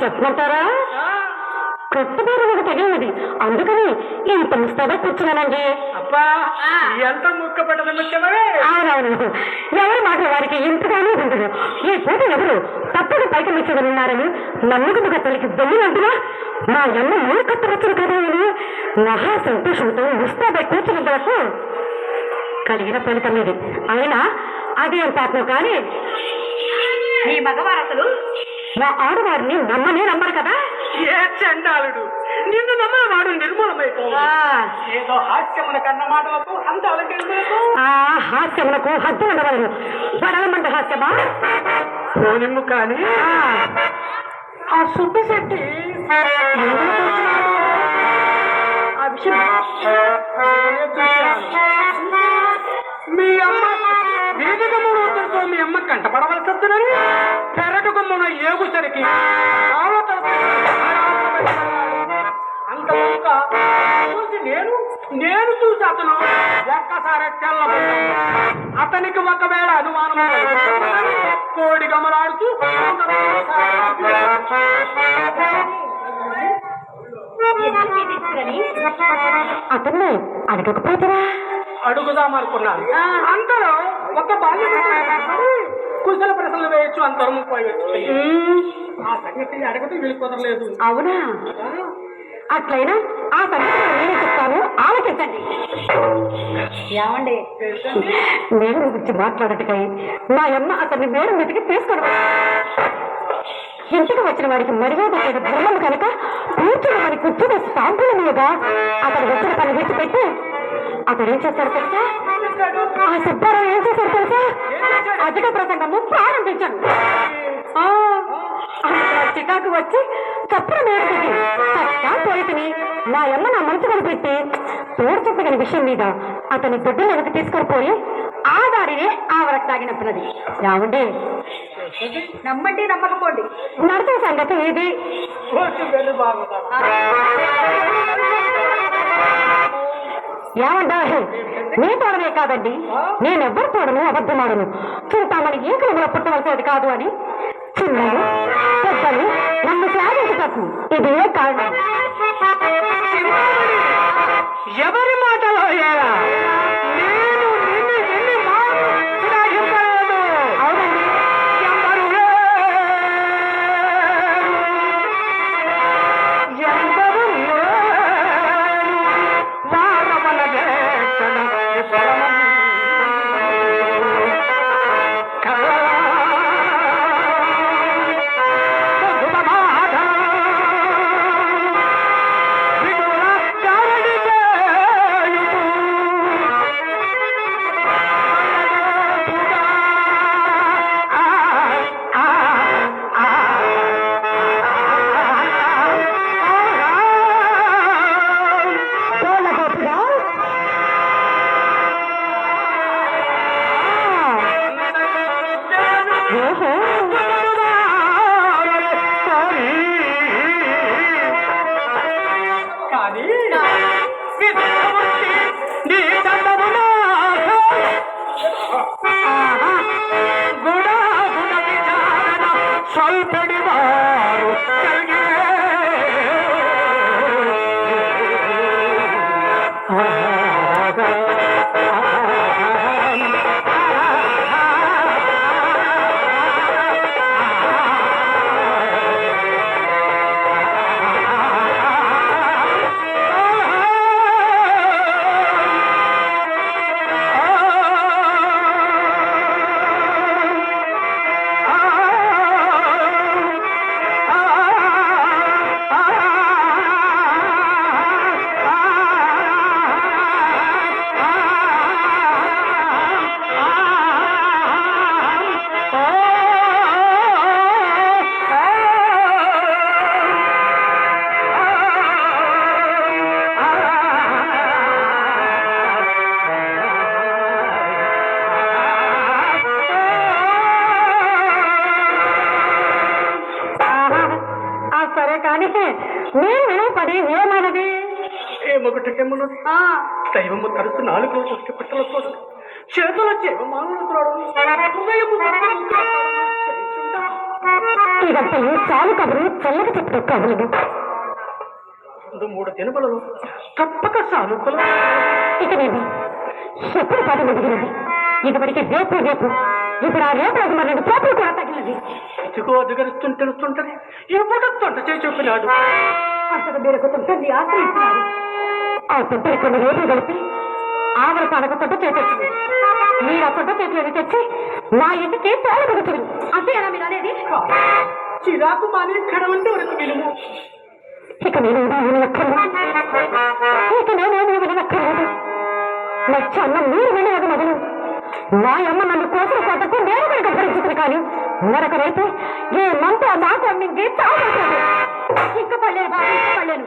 చెప్పమంటారా? కొత్త పేరు ఒకటి తగినది, అందుకని ఇంత ముస్తాబై కూర్చున్నానండి. అబ్బా ఎంత ముక్కపడ్డది ముఖ్యమే. అవునవును, ఎవరి మాట వారికి ఇంతగానే ఉండదు. ఈ పూట ఎవరు తప్పుడు పైకి మిచ్చగలున్నారని నమ్మకముగా తల్లికి వెళ్ళినందున మా అమ్మ మూడు కొత్త వచ్చును కదా అని మహా సంతోషంతో ముస్తాబై కూర్చున్నందుకు కలిగిన ఫలితం ఇది. అయినా అదేం పాపం కానీ ఈ మగవారు అసలు మా ఆడవారిని నమ్మనే నమ్మరు కదా. ఏ చండాలుడు నిన్ను నమ్మని వాడు నిర్మూలమైపోవు. ఏదో హాస్యమున కన్న మాటలకు అంత అలకెందుకు? ఆ హాస్యమునకు హద్దు ఉండవలను. పడవమంట హాస్యమా పోనిమ్ము కానీ ఆ సుబ్బిశెట్టి ఆ విషయం మీ అమ్మ వీధిగమ్ముతో మీ అమ్మ కంటపడవలసి వస్తుందని పెరటు గుమ్మన ఏగుసరికి అంత చూసి నేను చూసి అతను ఒక్కసారి తెల్లబడ్డాను. అతనికి ఒకవేళ అనుమానం కోడి గమలాడుతూ అతన్ని అడగకపోతారా? అడుగుదామనుకున్నాను. అంతలో ఒక బాల్య కుశల ప్రశ్నలు వేయచ్చు, అంతరం పోయచ్చు. ఆ సంగతి అడగదు వీళ్ళు కుదరలేదు. అవునా? అట్లయినా ఆ సంగతి నేనే చెప్తాను, ఆలోచించండి. ఏమండి మేడం గురించి మాట్లాడటకై మా అమ్మ అతన్ని మేడం మీదకి తీసుకుని ఇంటికి వచ్చిన వాడికి మర్యాద ధర్మం కనుక కూర్చుని వారి కూర్చుని సాంపుల మీద అతను వచ్చిన పని విడిచిపెట్టి అతడు ఏం చేస్తాడు తెలుసా? ఆ సుబ్బారావు ఏం చేశాడు తెలుసా? అధిక ప్రసంగము ప్రారంభించాను. చికాకు వచ్చి చప్పుడు నేర్పింది చట్టా పోయితిని నా అమ్మ నా మనసు కనిపెట్టి తోడు చెప్పగల విషయం మీద అతని దొడ్డులోకి తీసుకొని పోయి ఆ దారినే ఆవరకు తాగినప్పున్నది. రావండి, నమ్మండి నమ్మకపోండి, నడిచే సంగతి ఇది. ఏమంటా నీ తోడనే కాదండి, నేనెవ్వరు తోడను అబద్ధమాడను. చూస్తామని ఏ కులంలో పుట్టవలసేది కాదు అని చిన్నలు పెద్దలు నన్ను సాధించటకు ఇదే కారణం. ఎవరి మాటలో నేను నిన్ను ఎన్ని శ్లాఘించలేదు. అవునండి, ఎవరు అయితే నేను వినపడి ఏమన్నది ఏమొకటెమ్మను దైవము తరచు నాలుగు దృష్టి పెట్టలకూడదు చేతుల మానవులు ఇదంతా చాలు కబురు చల్లగా చెప్పు కబులు 3 దినములలో తప్పక సానుకూల ఇక నేను ఎప్పుడు పాట ముదిగినది ఇదివరకు రేపు ఇప్పుడు ఆ రేపు రోజు మరి తోపులు కూడా తగిలినది ఇదిగో అడుగరుస్తుంటే ఎప్పుడు తొంట చేసి చెప్పినాడు అసలు మీరు తుంటుంది ఆశ్రయించినారు ఆ తొంటరి కొన్ని రోజులు కలిపి ఆవిడ తనకు తొట్ట చేసేసింది మీరు ఆ తొట్ట చేతులను తెచ్చి నా ఇంటికి తోలు కొడుతుంది అంతే ఎలా మీరు అనేది చిరాకు మానే కడవంటే వరకు వినుము ఇక నేను వినక్కర్లేదు నచ్చన్న మీరు వినలేదు మొదలు మా అమ్మ నన్ను కోసిన కోటకు నేను కనుక భరించుతుంది కానీ మరొక రైతు ఏ మంట నాకు అమ్మింది చాలు ఇంకా పడలేను బాబు ఇంకా పడలేను